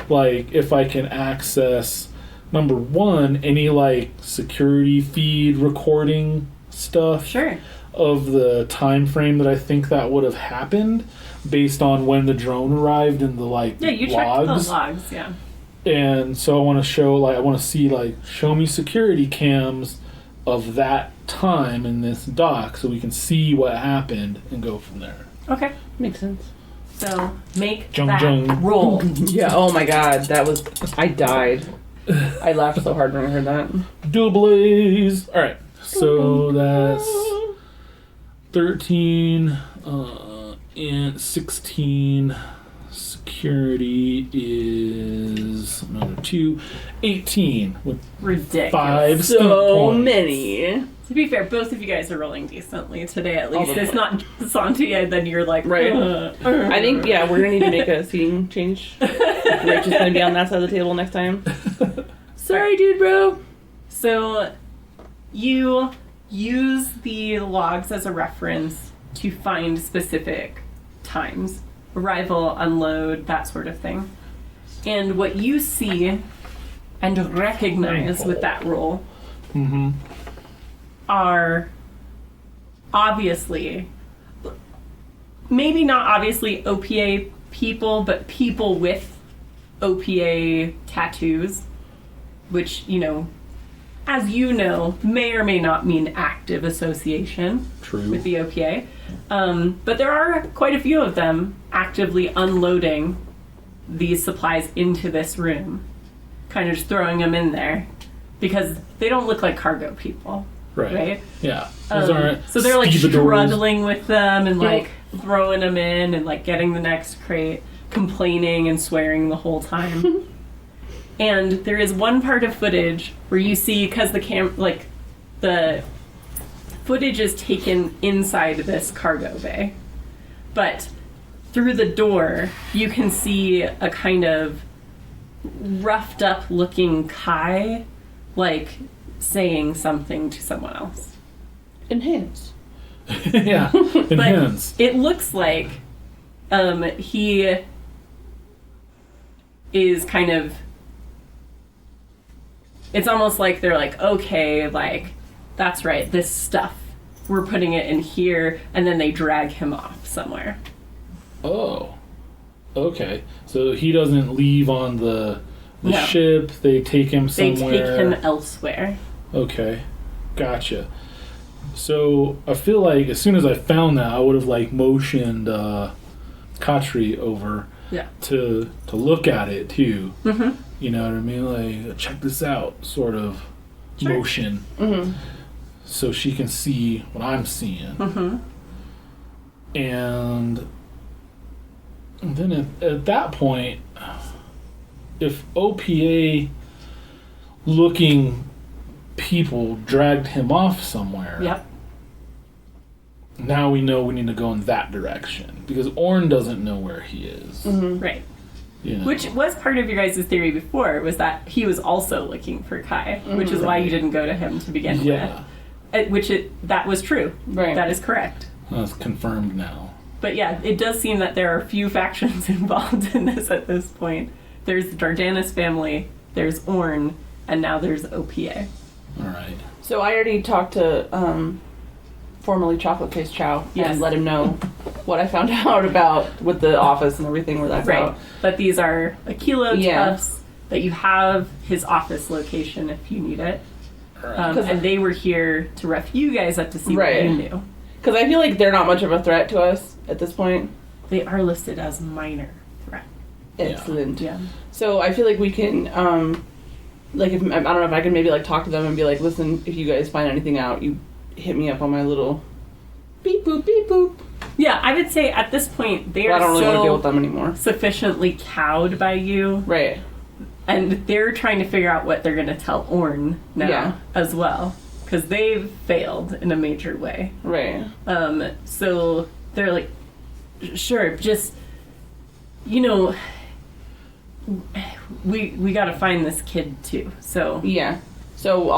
like, if I can access, number one, any, like, security feed recording stuff. Sure. Of the time frame that I think that would have happened based on when the drone arrived in the, like, Yeah, you logs. checked the logs, yeah. And so I want to show me security cams of that time in this dock so we can see what happened and go from there. Okay. Makes sense. So make Jung that jung. roll. Yeah, oh my god, I died. I laughed so hard when I heard that. Double A's. Alright, so that's 13 and 16, security is another 2, 18 with Ridiculous. 5 skill So points. many. To be fair, both of you guys are rolling decently today, at least. the It's not Santi, and then you're like, Right. I think, yeah, we're going to need to make a seating change. Rich is going to be on that side of the table next time. Sorry, dude, bro. So, you use the logs as a reference to find specific times. Arrival, unload, that sort of thing. And what you see and recognize with that roll are obviously, maybe not obviously OPA people, but people with OPA tattoos, which, you know, as you know, may or may not mean active association True. with the OPA. But there are quite a few of them actively unloading these supplies into this room, kind of just throwing them in there because they don't look like cargo people. Right? Yeah. Those aren't So they're like stevedores. struggling with them and like throwing them in and like getting the next crate, complaining and swearing the whole time. And there is one part of footage where you see, because the footage is taken inside this cargo bay, but through the door you can see a kind of roughed up looking Kai, like saying something to someone else. Enhance. Yeah. Enhance. It looks like he is kind of, it's almost like they're like, okay, like, that's right, this stuff, we're putting it in here, and then they drag him off somewhere. Oh. Okay. So he doesn't leave on the No. ship. They take him They somewhere. take him elsewhere. Okay. Gotcha. So I feel like as soon as I found that, I would have like motioned Katri over Yeah. to look at it too. Mm-hmm. You know what I mean? Like, check this out, sort of Sure. motion. Mm-hmm. So she can see what I'm seeing. Mm-hmm. And then at that point, if OPA looking people dragged him off somewhere, Yep. now we know we need to go in that direction. Because Orn doesn't know where he is. Right. You know? Which was part of your guys' theory before, was that he was also looking for Kai, which is why you didn't go to him to begin Yeah. with. That was true. Right. That is correct. That's confirmed now. But yeah, it does seem that there are a few factions involved in this at this point. There's the Dardanus family, there's Orn, and now there's OPA. Alright. So I already talked to formerly Chocolate Face Chao Yes. and let him know what I found out about with the office and everything where that's Right. out. But these are Aquilo Yeah. Tufts, that you have his office location if you need it. Alright. And they were here to ref you guys up to see Right. what you knew. Because I feel like they're not much of a threat to us at this point. They are listed as minor threat. Yeah. Excellent. Yeah. So I feel like we can, like, if I don't know if I can maybe like talk to them and be like, listen, if you guys find anything out, you hit me up on my little beep boop. Yeah, I would say at this point they But I are don't really want to deal with so them anymore. sufficiently cowed by you, Right. and they're trying to figure out what they're going to tell Orn now Yeah. as well, because they've failed in a major way. Right. So they're like, sure, just, you know, we got to find this kid too. So Yeah. So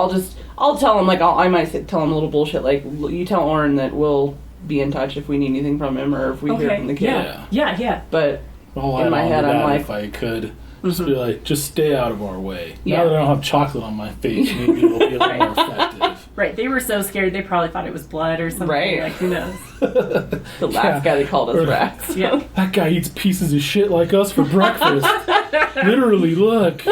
I'll tell him, like, I might tell him a little bullshit, like, you tell Oren that we'll be in touch if we need anything from him or if we hear from the kid. yeah. But I'll in add my on head, to I'm that like- if I could. Just be like, just stay out of our way. Yeah. Now that I don't have chocolate on my face, maybe it'll be a little more effective. Right, they were so scared they probably thought it was blood or something. Right. Like, who knows? the last Yeah. guy they called us Or- rats. Yeah. That guy eats pieces of shit like us for breakfast. Literally, look.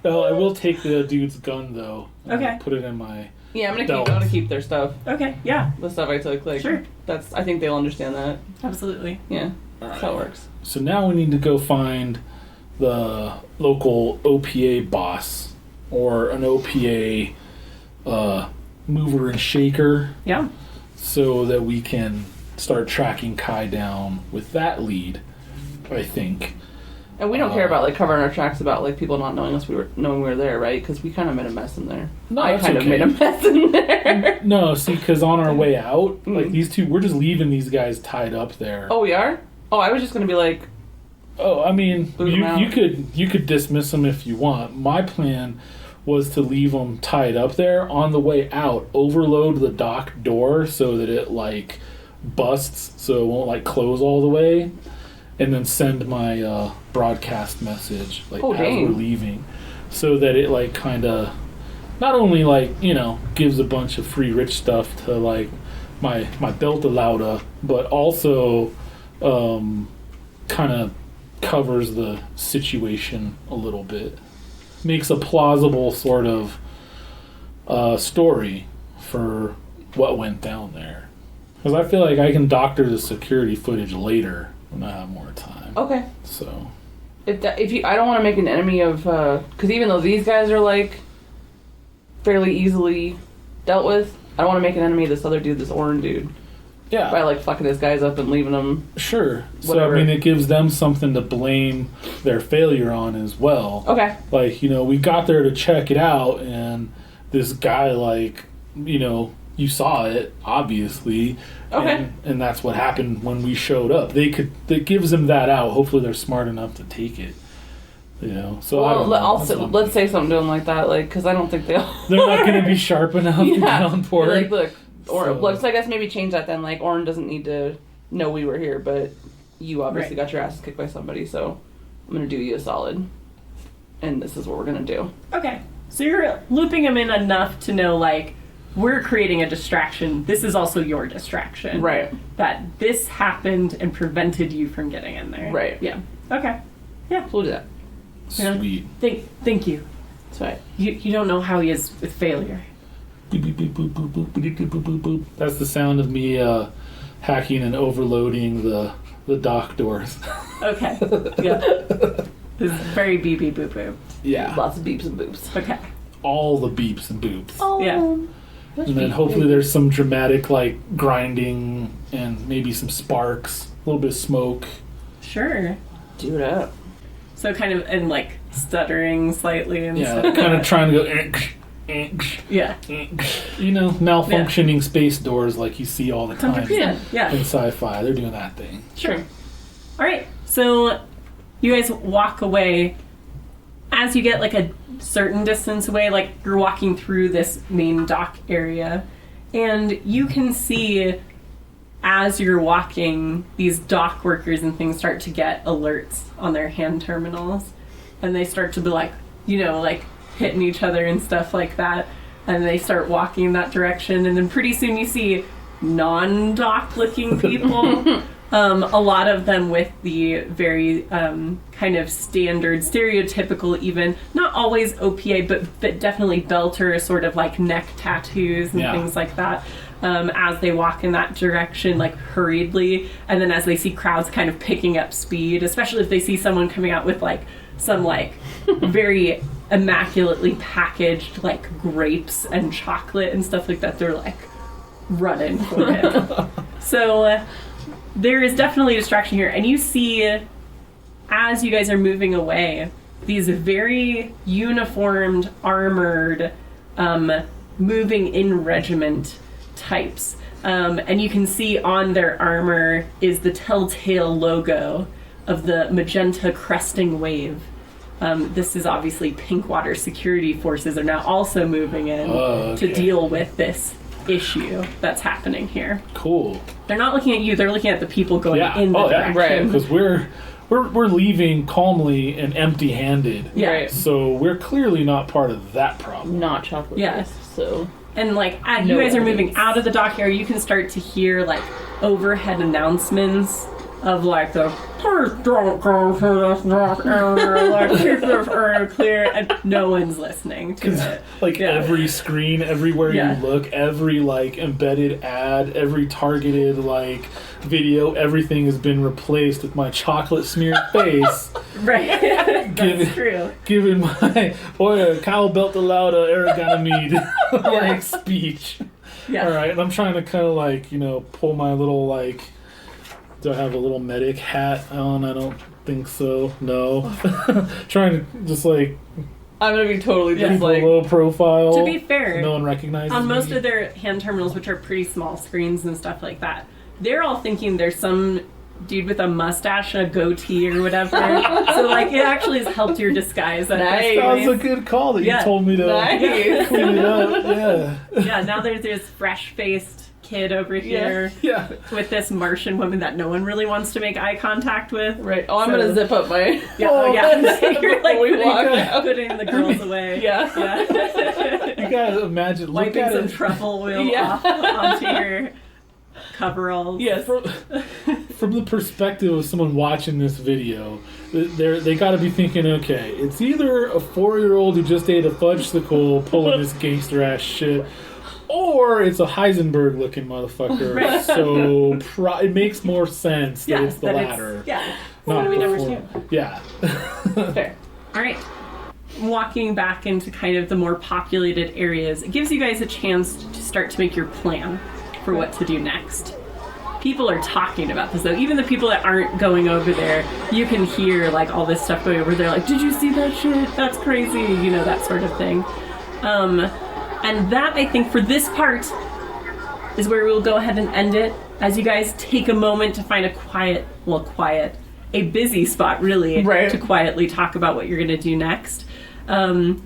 Well, I will take the dude's gun though. And Okay. Put it in my. Yeah, I'm Don't. gonna keep their stuff. Okay, yeah, The stuff I took, like, Sure. I think they'll understand that. absolutely. Yeah, that's how it works. So now we need to go find the local OPA boss or an OPA mover and shaker, Yeah. so that we can start tracking Kai down with that lead. I think. And we don't care about like covering our tracks about like people not knowing knowing we were there, right? Because we kind of made a mess in there. No, I that's kind of okay. made a mess in there. No, see, because on our way out, like these two, we're just leaving these guys tied up there. Oh, we are? Oh, I was just gonna be like, Oh, I mean, Boot 'em out. you could dismiss them if you want. My plan was to leave them tied up there. On the way out, overload the dock door so that it like busts, so it won't like close all the way, and then send my broadcast message like as dang. we're leaving, so that it like kind of not only like gives a bunch of free rich stuff to like my Felota, but also kind of covers the situation a little bit, makes a plausible sort of story for what went down there. Because I feel like I can doctor the security footage later when I have more time. okay. So If you, I don't want to make an enemy of, because even though these guys are like fairly easily dealt with, I don't want to make an enemy of this other dude, this Orin dude, yeah, by like fucking his guys up and leaving them. sure. Whatever. So I mean, it gives them something to blame their failure on as well. Okay. Like we got there to check it out, and this guy like you saw it, obviously. Okay. And that's what happened when we showed up. That gives them that out. Hopefully they're smart enough to take it. So I don't know. Let's say something to them like that, like, because I don't think they'll. They're not going to be sharp enough to get on board. Like, look, So I guess maybe change that then. Like, Orin doesn't need to know we were here, but you obviously got your ass kicked by somebody, so I'm going to do you a solid. And this is what we're going to do. Okay. So you're looping them in enough to know, like, we're creating a distraction. This is also your distraction. Right. That this happened and prevented you from getting in there. Right. Yeah. Okay. So we'll do that. sweet. Thank you. That's right. You don't know how he is with failure. Boop, boop, boop, boop, boop, boop, boop, boop, boop, boop. That's the sound of me hacking and overloading the dock doors. Okay. Yeah. This is very beep beep boop boop. Yeah. Lots of beeps and boops. Okay. All the beeps and boops. Oh. Yeah. And then hopefully there's some dramatic like grinding and maybe some sparks, a little bit of smoke. Sure. Do it up. So kind of and like stuttering slightly and Yeah, stuff. kind of trying to go inch, Yeah. malfunctioning space doors like you see all the time 100%. Yeah. in sci-fi. They're doing that thing. Sure. All right. So you guys walk away. As you get like a certain distance away, like you're walking through this main dock area, and you can see as you're walking, these dock workers and things start to get alerts on their hand terminals, and they start to be like, like hitting each other and stuff like that, and they start walking in that direction, and then pretty soon you see non-dock looking people. A lot of them with the very kind of standard, stereotypical even, not always OPA, but definitely belter, sort of like neck tattoos and things like that, as they walk in that direction, like hurriedly. And then as they see crowds kind of picking up speed, especially if they see someone coming out with like some like very immaculately packaged like grapes and chocolate and stuff like that, they're like running for it. So there is definitely a distraction here, and you see as you guys are moving away these very uniformed, armored, moving in regiment types, and you can see on their armor is the telltale logo of the magenta cresting wave. This is obviously Pinkwater security forces are now also moving in to deal with this issue that's happening here. Cool. They're not looking at you, they're looking at the people going in the direction. Right. Because we're leaving calmly and empty-handed. Yeah. Right. So we're clearly not part of that problem. Not chocolate. Yeah. Yes, so. And like as No you guys are evidence. moving out of the dock area, you can start to hear like overhead announcements of like the "Please don't go to this dock area, like keep this area clear," and no one's listening to it. Like every screen, everywhere Yeah. you look, every like embedded ad, every targeted like video, everything has been replaced with my chocolate smeared face. Right. That's true. Given my Kyle Beltalauda Aragonamede like speech. Yeah. All right, and I'm trying to kind of like pull my little like. Do I have a little medic hat on? I don't think so. No. Trying to just like I'm gonna be totally keep just a like. low profile. To be fair, so no one recognizes on most me. of their hand terminals, which are pretty small screens and stuff like that, they're all thinking there's some dude with a mustache and a goatee or whatever. So like it actually has helped your disguise at Nice. this That was a point. good call that Yeah. you told me to Nice. clean it up. Yeah. Yeah, now there's this fresh-faced kid over here Yeah. with this Martian woman that no one really wants to make eye contact with. Right. Oh, I'm So- gonna zip up my. Yeah, oh, yeah. You're like Before we walk putting, out. putting the girls away. Yeah. Yeah. You gotta imagine. Look Wiping at some it. truffle oil Yeah. off onto your coveralls. Yes. From the perspective of someone watching this video, they got to be thinking, okay, it's either a 4-year-old who just ate a fudgesicle pulling this gangster ass shit, or it's a Heisenberg-looking motherfucker. Right. So it makes more sense that Yeah, it's the that latter. Yeah. Not What do we the never former. do? Yeah. Fair. All right. Walking back into kind of the more populated areas, it gives you guys a chance to start to make your plan for what to do next. People are talking about this though. Even the people that aren't going over there, you can hear like all this stuff going over there. Like, did you see that shit? That's crazy. You know, that sort of thing. And that, I think, for this part, is where we'll go ahead and end it. As you guys take a moment to find a busy spot, really, Right. to quietly talk about what you're going to do next. And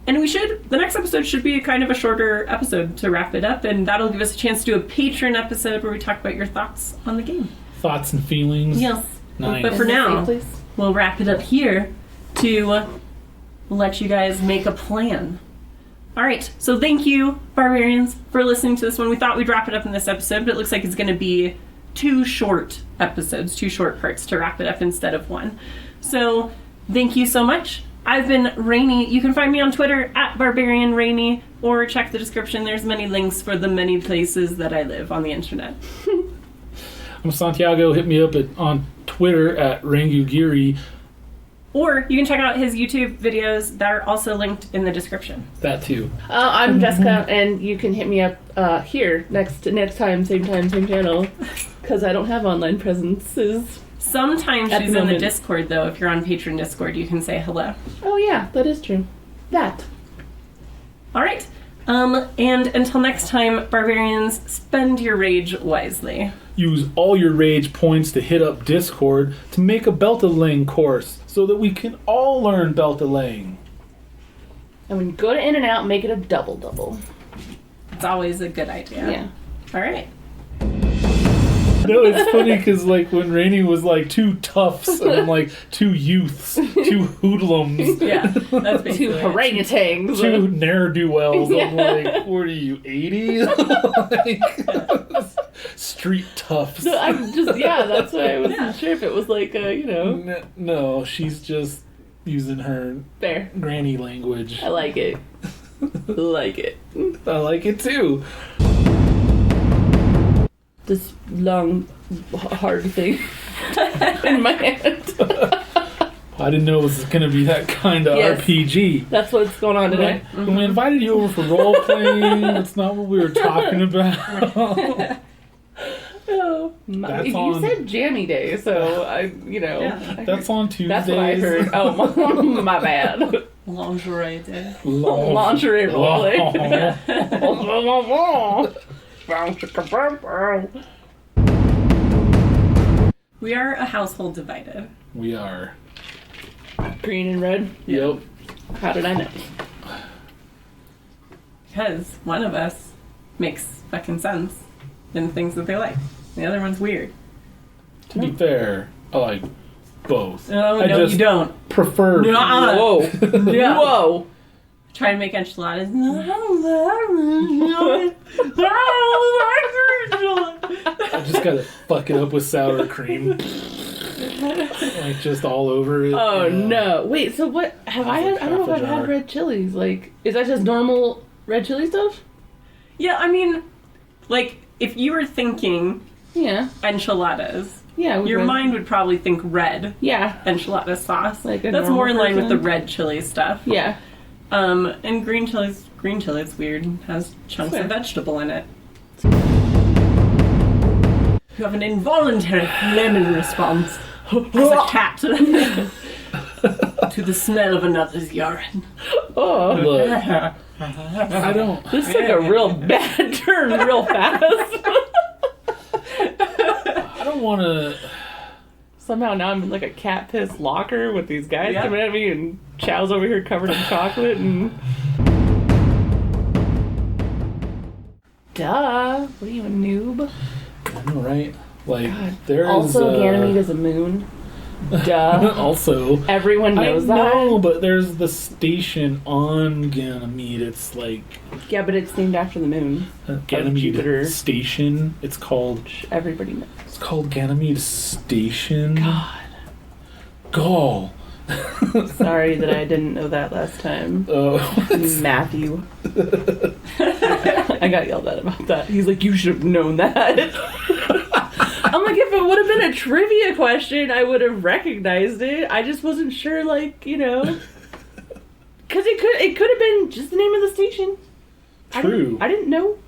the next episode should be kind of a shorter episode to wrap it up, and that'll give us a chance to do a patron episode where we talk about your thoughts on the game. Thoughts and feelings. Yes. Nice. But for Is it now, safe, please? we'll wrap it up here to let you guys make a plan. All right, so thank you, Barbarians, for listening to this one. We thought we'd wrap it up in this episode, but it looks like it's going to be 2 short episodes, 2 short parts to wrap it up instead of 1. So thank you so much. I've been Rainy. You can find me on Twitter at BarbarianRainy, or check the description. There's many links for the many places that I live on the internet. I'm Santiago. Hit me up on Twitter at Rangugiri. Or you can check out his YouTube videos that are also linked in the description. That too. I'm Jessica, and you can hit me up here next time, same channel, because I don't have online presences. Sometimes At she's the in the moment. Discord, though. If you're on Patreon Discord, you can say hello. Oh yeah, that is true. That. All right. And until next time, Barbarians, spend your rage wisely. Use all your rage points to hit up Discord to make a Beltaling course so that we can all learn Beltaling. And when you go to In-N-Out, make it a double. It's always a good idea. Yeah. All right. No, it's funny because like when Rainey was like 2 toughs and I'm like 2 youths, 2 hoodlums, Yeah, that's basically Two it. orangutans. 2 ne'er-do-wells. Yeah. I'm like, what are you, 80? Like, street toughs. So I'm just, that's why I wasn't sure if it was like, No, she's just using her fair. granny language. I like it. Like it. I like it too. This long, hard thing in my hand. I didn't know it was going to be that kind of Yes. RPG. That's what's going on today. When we invited you over for role playing, that's not what we were talking about. Oh, That's you on- said jammy day, so I That's on Tuesdays. That's what I heard. Oh, my bad. Lingerie day. Lingerie roleplay. We are a household divided. We are. Green and red. Yep. How did I know? Because one of us makes fucking sense in things that they like. The other one's weird. To be fair, I like both. Oh, I no, just you don't. prefer. Nuh-uh. Whoa. Yeah. Whoa. Try to make enchiladas. I just gotta fuck it up with sour cream. Like just all over it. Oh, Yeah. no. Wait, so what? Have I had? I don't know if I've had red chilies. Like, is that just normal red chili stuff? Yeah, I mean, like, if you were thinking Yeah. enchiladas, Yeah. with your red- mind would probably think red Yeah. enchilada sauce. Like a That's more in normal line with the person? red chili stuff. Yeah. And green chili's weird. Has chunks Fair. of vegetable in it. You have an involuntary lemon response. as a cat to the smell of another's urine. Oh, Look, I don't. this took a real bad turn real fast. I don't want to. Somehow now I'm in like a cat piss locker with these guys Yeah. coming at me, and Chow's over here covered in chocolate and. Duh! What are you, a noob? I know, right? Like God. there's Also, Ganymede is a moon. Duh. also. Everyone I knows know, that. but there's the station on Ganymede. It's like Yeah, but it's named after the moon. Ganymede Jupiter. Station. It's called Everybody knows. Ganymede Station. God. Gall. Sorry that I didn't know that last time. Oh, Matthew. I got yelled at about that. He's like, you should have known that. I'm like, if it would have been a trivia question, I would have recognized it. I just wasn't sure, like, you know. Because it could have been just the name of the station. true. I didn't know.